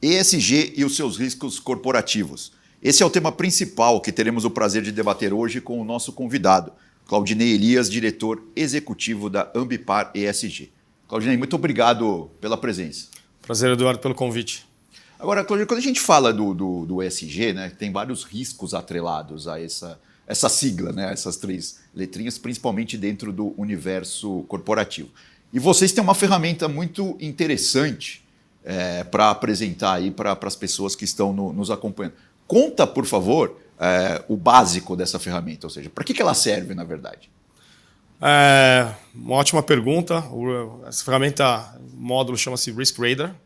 ESG e os seus riscos corporativos. Esse é o tema principal que teremos o prazer de debater hoje com o nosso convidado, Claudinei Elias, diretor executivo da Ambipar ESG. Claudinei, muito obrigado pela presença. Prazer, Eduardo, pelo convite. Agora, Claudinei, quando a gente fala do ESG, né, tem vários riscos atrelados a essa sigla, né, essas três letrinhas, principalmente dentro do universo corporativo. E vocês têm uma ferramenta muito interessante para apresentar aí para as pessoas que estão nos acompanhando. Conta, por favor, o básico dessa ferramenta, ou seja, para que ela serve, na verdade? Uma ótima pergunta. Essa ferramenta, o módulo chama-se Risk Radar,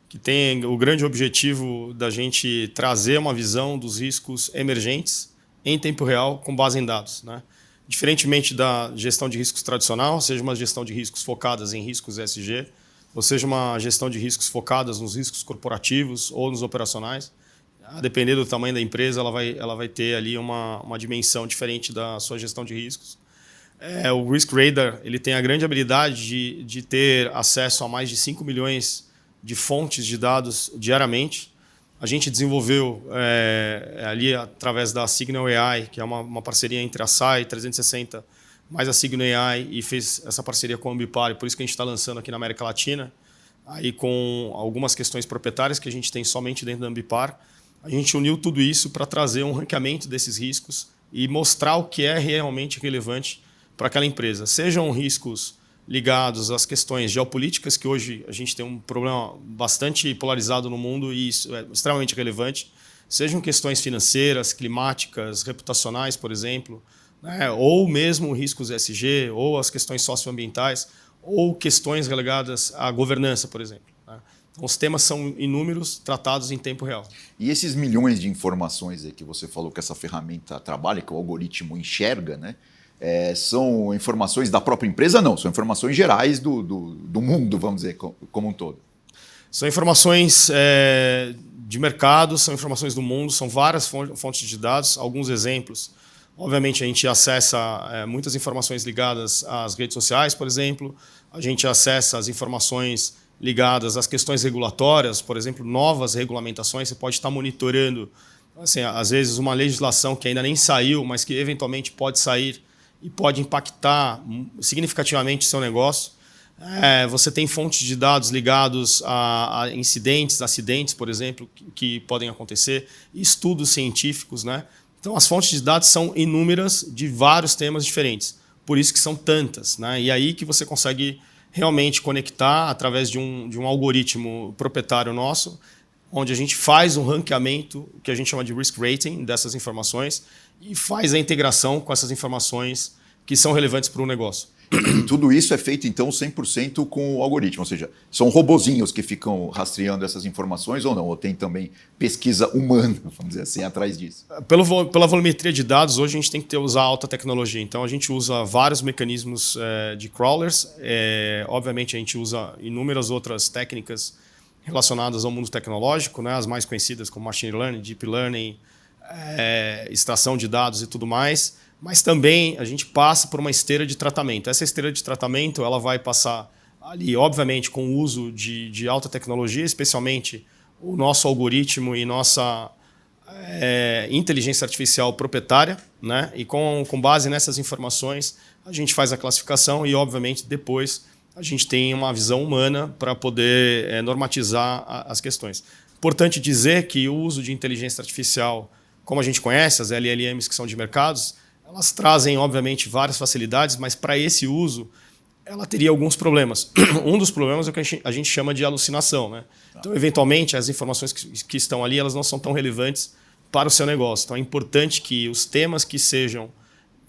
que tem o grande objetivo da gente trazer uma visão dos riscos emergentes em tempo real com base em dados, né? Diferentemente da gestão de riscos tradicional, seja uma gestão de riscos focadas em riscos ESG, ou seja uma gestão de riscos focadas nos riscos corporativos ou nos operacionais, a depender do tamanho da empresa, ela vai ter ali uma dimensão diferente da sua gestão de riscos. O Risk Radar ele tem a grande habilidade de ter acesso a mais de 5 milhões de fontes de dados diariamente. A gente desenvolveu ali através da Signal AI, que é uma parceria entre a SAI 360 mais a Signal AI, e fez essa parceria com a Ambipar, e por isso que a gente está lançando aqui na América Latina, aí com algumas questões proprietárias que a gente tem somente dentro da Ambipar. A gente uniu tudo isso para trazer um ranqueamento desses riscos e mostrar o que é realmente relevante para aquela empresa. Sejam riscos ligados às questões geopolíticas, que hoje a gente tem um problema bastante polarizado no mundo e isso é extremamente relevante. Sejam questões financeiras, climáticas, reputacionais, por exemplo, né? Ou mesmo riscos ESG, ou as questões socioambientais, ou questões relegadas à governança, por exemplo, né? Então, os temas são inúmeros, tratados em tempo real. E esses milhões de informações aí que você falou que essa ferramenta trabalha, que o algoritmo enxerga, né? São informações da própria empresa? Não, são informações gerais do mundo, vamos dizer, como um todo. São informações de mercado, são informações do mundo, são várias fontes de dados, alguns exemplos. Obviamente, a gente acessa muitas informações ligadas às redes sociais, por exemplo. A gente acessa as informações ligadas às questões regulatórias, por exemplo, novas regulamentações. Você pode estar monitorando, assim, às vezes, uma legislação que ainda nem saiu, mas que eventualmente pode sair e pode impactar significativamente o seu negócio. Você tem fontes de dados ligados a incidentes, acidentes, por exemplo, que podem acontecer, estudos científicos, né? Então, as fontes de dados são inúmeras de vários temas diferentes, por isso que são tantas, né? E aí que você consegue realmente conectar através de um algoritmo proprietário nosso, onde a gente faz um ranqueamento, que a gente chama de risk rating, dessas informações, e faz a integração com essas informações que são relevantes para o negócio. E tudo isso é feito, então, 100% com o algoritmo, ou seja, são robozinhos que ficam rastreando essas informações ou não? Ou tem também pesquisa humana, vamos dizer assim, atrás disso? Pela volumetria de dados, hoje a gente tem que usar alta tecnologia. Então, a gente usa vários mecanismos de crawlers. Obviamente, a gente usa inúmeras outras técnicas relacionadas ao mundo tecnológico, né? As mais conhecidas como machine learning, deep learning, extração de dados e tudo mais. Mas também a gente passa por uma esteira de tratamento. Essa esteira de tratamento ela vai passar ali, obviamente, com o uso de alta tecnologia, especialmente o nosso algoritmo e nossa inteligência artificial proprietária, né? E com base nessas informações, a gente faz a classificação e, obviamente, depois a gente tem uma visão humana para poder normatizar as questões. Importante dizer que o uso de inteligência artificial, como a gente conhece, as LLMs que são de mercados, elas trazem, obviamente, várias facilidades, mas para esse uso, ela teria alguns problemas. Um dos problemas é o que a gente chama de alucinação, né? Então, eventualmente, as informações que estão ali elas não são tão relevantes para o seu negócio. Então, é importante que os temas que sejam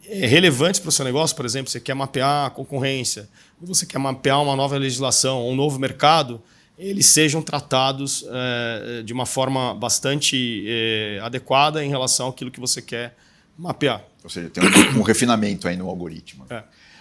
relevantes para o seu negócio, por exemplo, você quer mapear a concorrência, ou você quer mapear uma nova legislação, um novo mercado, eles sejam tratados de uma forma bastante adequada em relação àquilo que você quer mapear. Ou seja, tem um refinamento aí no algoritmo.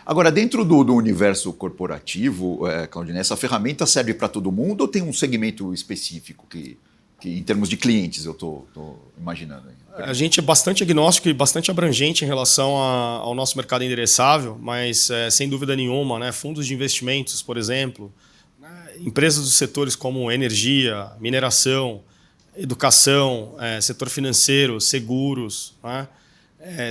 Agora, dentro do universo corporativo, Claudinei, essa ferramenta serve para todo mundo ou tem um segmento específico que em termos de clientes, eu estou imaginando? A gente é bastante agnóstico e bastante abrangente em relação ao nosso mercado endereçável, mas sem dúvida nenhuma, né, fundos de investimentos, por exemplo, empresas dos setores como energia, mineração, educação, setor financeiro, seguros, né?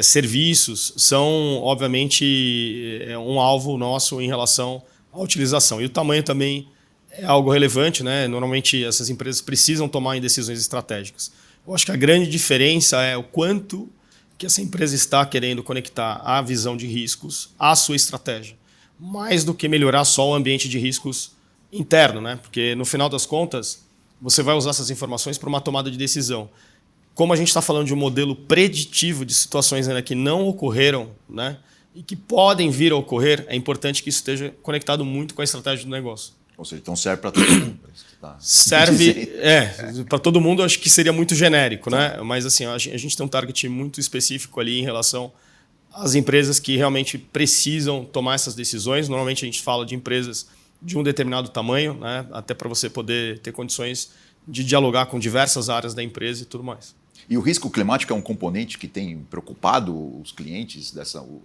Serviços são, obviamente, um alvo nosso em relação à utilização. E o tamanho também é algo relevante, né? Normalmente, essas empresas precisam tomar decisões estratégicas. Eu acho que a grande diferença é o quanto que essa empresa está querendo conectar a visão de riscos à sua estratégia, mais do que melhorar só o ambiente de riscos interno, né? Porque, no final das contas, você vai usar essas informações para uma tomada de decisão. Como a gente está falando de um modelo preditivo de situações ainda que não ocorreram, né, e que podem vir a ocorrer, é importante que isso esteja conectado muito com a estratégia do negócio. Ou seja, então serve para todo mundo. Serve para todo mundo, acho que seria muito genérico, né? Mas assim, a gente tem um target muito específico ali em relação às empresas que realmente precisam tomar essas decisões. Normalmente a gente fala de empresas de um determinado tamanho, né, até para você poder ter condições de dialogar com diversas áreas da empresa e tudo mais. E o risco climático é um componente que tem preocupado os clientes,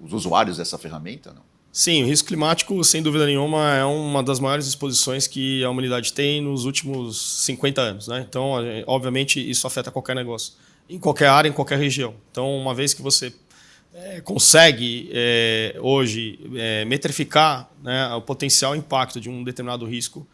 os usuários dessa ferramenta? Não? Sim, o risco climático, sem dúvida nenhuma, é uma das maiores exposições que a humanidade tem nos últimos 50 anos, né? Então, obviamente, isso afeta qualquer negócio, em qualquer área, em qualquer região. Então, uma vez que você consegue, hoje, metrificar, né, o potencial impacto de um determinado risco,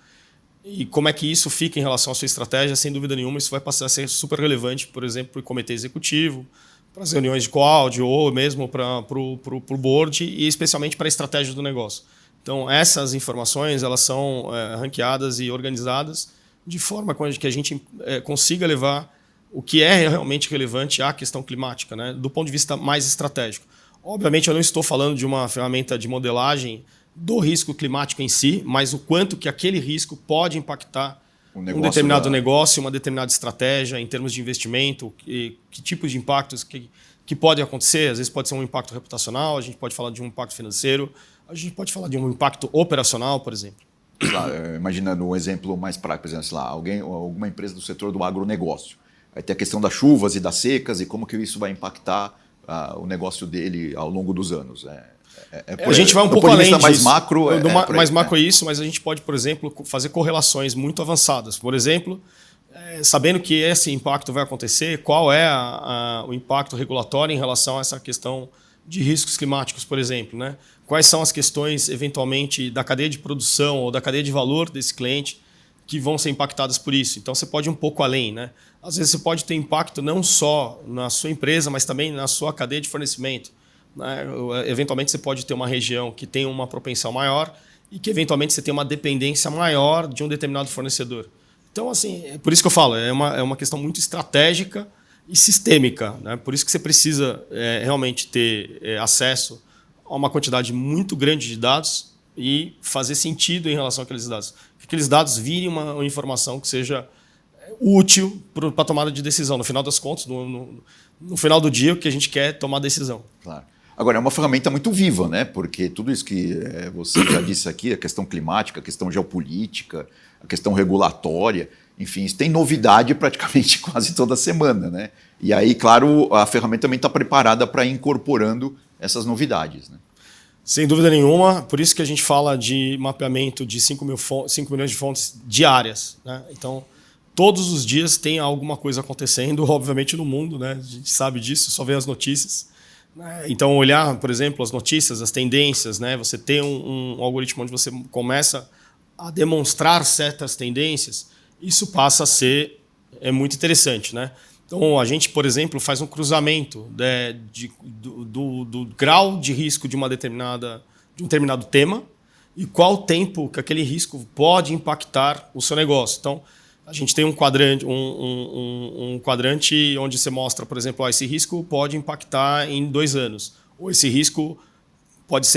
e como é que isso fica em relação à sua estratégia, sem dúvida nenhuma, isso vai passar a ser super relevante, por exemplo, para o comitê executivo, para as reuniões de call-out ou mesmo para o board e especialmente para a estratégia do negócio. Então, essas informações elas são ranqueadas e organizadas de forma que a gente consiga levar o que é realmente relevante à questão climática, né, do ponto de vista mais estratégico. Obviamente, eu não estou falando de uma ferramenta de modelagem do risco climático em si, mas o quanto que aquele risco pode impactar um determinado negócio, uma determinada estratégia, em termos de investimento, que tipos de impactos que podem acontecer. Às vezes pode ser um impacto reputacional, a gente pode falar de um impacto financeiro, a gente pode falar de um impacto operacional, por exemplo. Claro, imaginando um exemplo mais prático, por exemplo, alguma empresa do setor do agronegócio. Aí tem a questão das chuvas e das secas e como que isso vai impactar o negócio dele ao longo dos anos. A gente vai um pouco além disso. Mais macro, mais macro é isso, mas a gente pode, por exemplo, fazer correlações muito avançadas. Por exemplo, sabendo que esse impacto vai acontecer, qual é o impacto regulatório em relação a essa questão de riscos climáticos, por exemplo, né? Quais são as questões, eventualmente, da cadeia de produção ou da cadeia de valor desse cliente que vão ser impactadas por isso. Então, você pode ir um pouco além, né? Às vezes, você pode ter impacto não só na sua empresa, mas também na sua cadeia de fornecimento. Eventualmente você pode ter uma região que tem uma propensão maior e que eventualmente você tem uma dependência maior de um determinado fornecedor. Então, assim, é por isso que eu falo, é uma questão muito estratégica e sistêmica, né? Por isso que você precisa realmente ter acesso a uma quantidade muito grande de dados e fazer sentido em relação àqueles dados. Que aqueles dados virem uma informação que seja útil para a tomada de decisão. No final das contas, no final do dia, o que a gente quer é tomar decisão. Claro. Agora, é uma ferramenta muito viva, né? Porque tudo isso que você já disse aqui, a questão climática, a questão geopolítica, a questão regulatória, enfim, isso tem novidade praticamente quase toda semana, né? E aí, claro, a ferramenta também está preparada para ir incorporando essas novidades, né? Sem dúvida nenhuma, por isso que a gente fala de mapeamento de 5 milhões de fontes diárias, né? Então, todos os dias tem alguma coisa acontecendo, obviamente no mundo, né? A gente sabe disso, só vê as notícias. Então, olhar, por exemplo, as notícias, as tendências, né? Você tem um algoritmo onde você começa a demonstrar certas tendências, isso passa a ser muito interessante, né? Então, a gente, por exemplo, faz um cruzamento do grau de risco de um determinado tema e qual tempo que aquele risco pode impactar o seu negócio. Então, a gente tem um quadrante onde você mostra, por exemplo, esse risco pode impactar em 2 anos, ou esse risco pode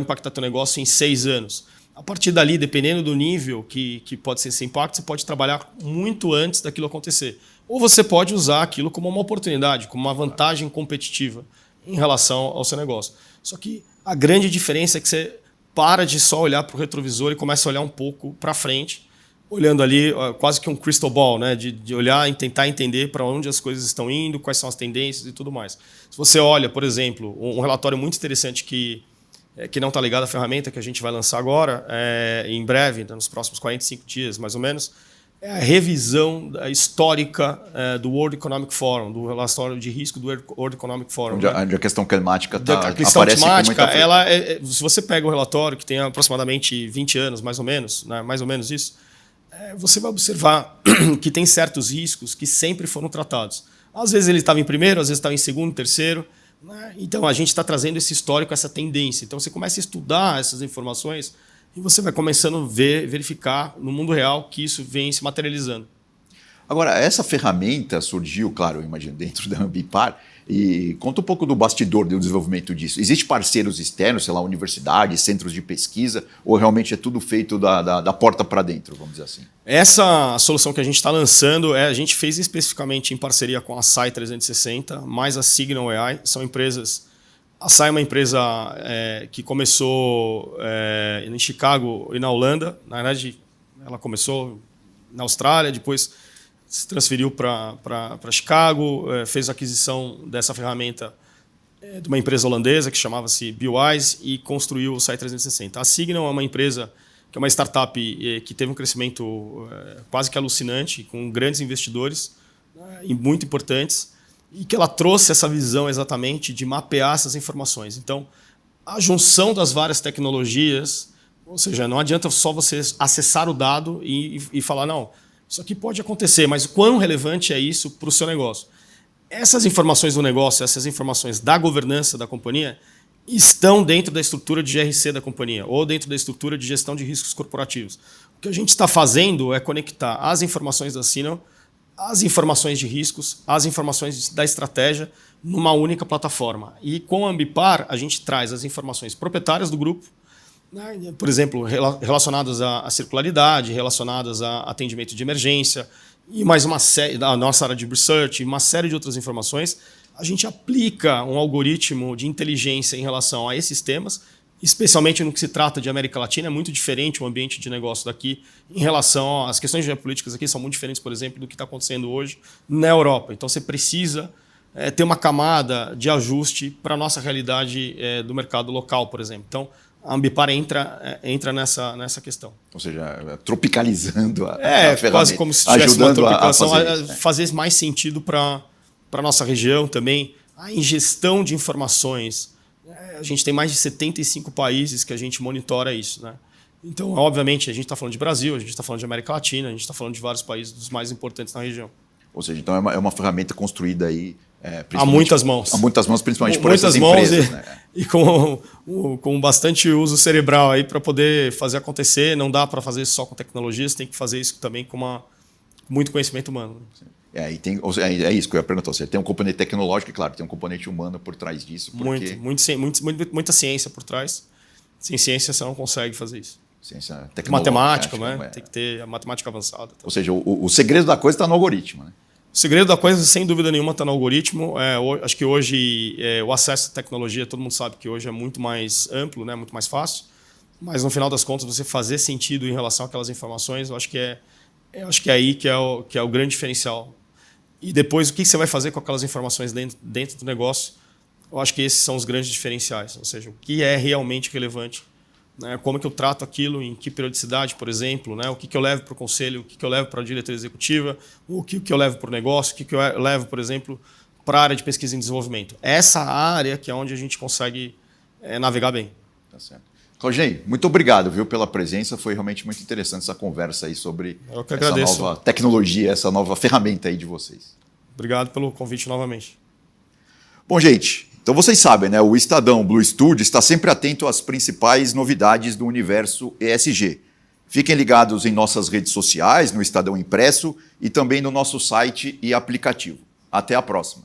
impactar teu negócio em 6 anos. A partir dali, dependendo do nível que pode ser esse impacto, você pode trabalhar muito antes daquilo acontecer. Ou você pode usar aquilo como uma oportunidade, como uma vantagem competitiva em relação ao seu negócio. Só que a grande diferença é que você para de só olhar para o retrovisor e começa a olhar um pouco para frente, olhando ali quase que um crystal ball, né? De olhar e tentar entender para onde as coisas estão indo, quais são as tendências e tudo mais. Se você olha, por exemplo, um relatório muito interessante que que não está ligado à ferramenta que a gente vai lançar agora, em breve, nos próximos 45 dias, mais ou menos, é a revisão histórica do World Economic Forum, do relatório de risco do World Economic Forum. Onde a questão climática a questão climática, se você pega o relatório, que tem aproximadamente 20 anos, mais ou menos, né, mais ou menos isso, você vai observar que tem certos riscos que sempre foram tratados. Às vezes ele estava em primeiro, às vezes estava em segundo, terceiro. Né? Então a gente está trazendo esse histórico, essa tendência. Então você começa a estudar essas informações e você vai começando a verificar no mundo real que isso vem se materializando. Agora, essa ferramenta surgiu, claro, eu imagino, dentro da Ambipar. E conta um pouco do bastidor do desenvolvimento disso. Existem parceiros externos, sei lá, universidades, centros de pesquisa, ou realmente é tudo feito da porta para dentro, vamos dizer assim? Essa solução que a gente está lançando, a gente fez especificamente em parceria com a SAI 360, mais a Signal AI, são empresas... A SAI é uma empresa que começou em Chicago e na Holanda. Na verdade, ela começou na Austrália, depois se transferiu para Chicago, fez a aquisição dessa ferramenta de uma empresa holandesa que chamava-se BeWise e construiu o SAI 360. A Signal é uma empresa que é uma startup que teve um crescimento quase que alucinante, com grandes investidores e muito importantes, e que ela trouxe essa visão exatamente de mapear essas informações. Então, a junção das várias tecnologias, ou seja, não adianta só você acessar o dado e falar, não, isso aqui pode acontecer, mas o quão relevante é isso para o seu negócio? Essas informações do negócio, essas informações da governança da companhia, estão dentro da estrutura de GRC da companhia ou dentro da estrutura de gestão de riscos corporativos. O que a gente está fazendo é conectar as informações da Signal, as informações de riscos, as informações da estratégia numa única plataforma. E com a Ambipar, a gente traz as informações proprietárias do grupo, né, por exemplo, relacionadas à circularidade, relacionadas a atendimento de emergência, e mais uma série da nossa área de research, e uma série de outras informações. A gente aplica um algoritmo de inteligência em relação a esses temas, especialmente no que se trata de América Latina. É muito diferente o ambiente de negócio daqui em relação às questões geopolíticas aqui, são muito diferentes, por exemplo, do que está acontecendo hoje na Europa. Então você precisa ter uma camada de ajuste para a nossa realidade do mercado local, por exemplo. Então a Ambipar entra nessa questão. Ou seja, tropicalizando a ferramenta. Quase como se tivesse uma tropicação, a fazer mais sentido para a nossa região também. A ingestão de informações. A gente tem mais de 75 países que a gente monitora isso. Né? Então, obviamente, a gente está falando de Brasil, a gente está falando de América Latina, a gente está falando de vários países dos mais importantes na região. Ou seja, então é uma ferramenta construída aí... há muitas mãos. Há muitas mãos, principalmente por essas empresas. E com bastante uso cerebral aí para poder fazer acontecer. Não dá para fazer isso só com tecnologia, você tem que fazer isso também com muito conhecimento humano. É isso que eu ia perguntar. Você tem um componente tecnológico, e claro, tem um componente humano por trás disso. Porque... Muita ciência por trás. Sem ciência você não consegue fazer isso. Ciência tecnológica. Matemática, né? Tem que ter a matemática avançada. Ou seja, o segredo da coisa está no algoritmo. Né? O segredo da coisa, sem dúvida nenhuma, está no algoritmo. Acho que hoje o acesso à tecnologia, todo mundo sabe que hoje é muito mais amplo, né? Muito mais fácil. Mas no final das contas, você fazer sentido em relação àquelas informações, eu acho que é aí que é o grande diferencial. E depois, o que você vai fazer com aquelas informações dentro do negócio? Eu acho que esses são os grandes diferenciais. Ou seja, o que é realmente relevante. Né? Como que eu trato aquilo, em que periodicidade, por exemplo. Né? O que eu levo para o conselho, o que eu levo para a diretoria executiva, o que eu levo para o negócio, o que eu levo, por exemplo, para a área de pesquisa e desenvolvimento. Essa área que é onde a gente consegue navegar bem. Tá certo. Claudinei, muito obrigado, viu, pela presença. Foi realmente muito interessante essa conversa aí sobre essa nova tecnologia, essa nova ferramenta aí de vocês. Obrigado pelo convite novamente. Bom, gente, então vocês sabem, né? O Estadão Blue Studio está sempre atento às principais novidades do universo ESG. Fiquem ligados em nossas redes sociais, no Estadão Impresso e também no nosso site e aplicativo. Até a próxima.